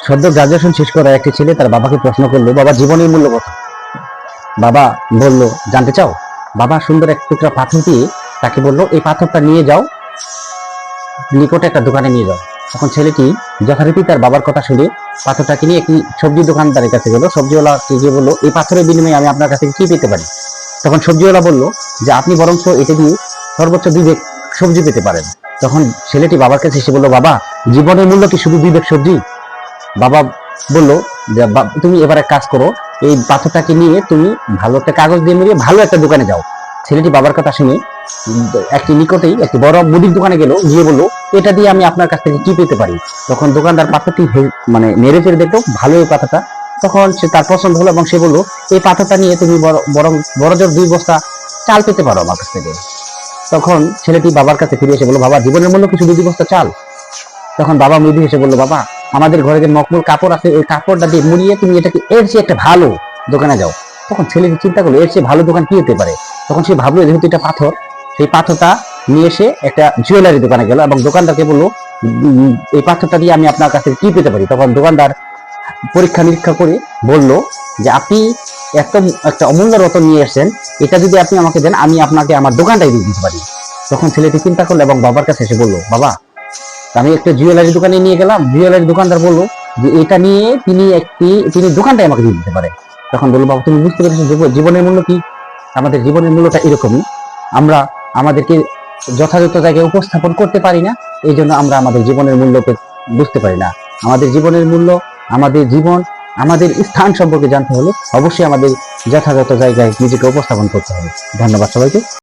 সদ্য গ্রাজুয়েশন শেষ করা একটি ছেলে তার বাবাকে প্রশ্ন করলো, বাবা জীবনের মূল্য কত? বাবা বলল, জানতে চাও? বাবা সুন্দর এক টুকরা পাথর দিয়ে তাকে বলল, এই পাথরটা নিয়ে যাও, নিকটে একটা দোকানে নিয়ে যাও। তখন ছেলেটি যথারীতি তার বাবার কথা শুনে পাথরটাকে নিয়ে একটি সবজি দোকানদারের কাছে গেল। সবজিওয়ালাকে গিয়ে বললো, এই পাথরের বিনিময়ে আমি আপনার কাছ থেকে কি পেতে পারি? তখন সবজিওয়ালা বলল যে আপনি বরঞ্চ এটা দিয়ে সর্বোচ্চ 2 ব্যাগ সবজি পেতে পারেন। তখন ছেলেটি বাবার কাছে এসে বলল, বাবা জীবনের মূল্য কি শুধু 2 ব্যাগ সবজি? বাবা বলল যে তুমি এবার এক কাজ করো, এই পাথরটাকে নিয়ে তুমি ভালো একটা কাগজ দিয়ে মুড়িয়ে ভালো একটা দোকানে যাও। ছেলেটি বাবার কথা শুনে একটি নিকটেই একটি বড় মুদির দোকানে গেল, গিয়ে বললো, এটা দিয়ে আমি আপনার কাছ থেকে কি পেতে পারি? তখন দোকানদার পাথরটি মানে নেড়ে চেড়ে দেখলো ভালো এই পাথরটা। তখন সে তার পছন্দ হলো এবং সে বললো, এই পাথরটা নিয়ে তুমি বরং বড়জোর 2 বস্তা চাল পেতে পারো আমার কাছ থেকে। তখন ছেলেটি বাবার কাছে ফিরে এসে বললো, বাবা জীবনের মূল্য কিছু 2 বস্তা চাল? তখন বাবা মৃদু হেসে বললো, বাবা আমাদের ঘরে যে মখমল কাপড় আছে ওই কাপড়টা দিয়ে মুড়িয়ে তুমি এটাকে এর চেয়ে একটা ভালো দোকানে যাও। তখন ছেলেটি চিন্তা করলো, এর চেয়ে ভালো দোকান কি হতে পারে? তখন সে ভাবলো যেহেতু এটা পাথর, সেই পাথরটা নিয়ে এসে একটা জুয়েলারি দোকানে গেল এবং দোকানদারকে বললো, এই পাথরটা দিয়ে আমি আপনার কাছে কি পেতে পারি? তখন দোকানদার পরীক্ষা নিরীক্ষা করে বলল যে আপনি এত একটা অমূল্য রতন নিয়ে এসেছেন, এটা যদি আপনি আমাকে দেন আমি আপনাকে আমার দোকানটাই দিয়ে দিতে পারি। তখন ছেলেটি চিন্তা করলো এবং বাবার কাছে এসে বললো, বাবা আমি একটা জুয়েলারি দোকানে নিয়ে গেলাম, জুয়েলারি দোকানদার বললো যে এটা নিয়ে তিনি দোকানটাই আমাকে দিয়ে দিতে পারে। তখন বললো, বাবা তুমি বুঝতে পেরেছো জীবনের মূল্য কি? আমাদের জীবনের মূল্যটা এরকমই, আমরা আমাদেরকে যথাযথ জায়গায় উপস্থাপন করতে পারি না, এই জন্য আমরা আমাদের জীবনের মূল্যকে বুঝতে পারি না। আমাদের জীবনের মূল্য, আমাদের জীবন, আমাদের স্থান সম্পর্কে জানতে হলে অবশ্যই আমাদের যথাযথ জায়গায় নিজেকে উপস্থাপন করতে হবে। ধন্যবাদ সবাইকে।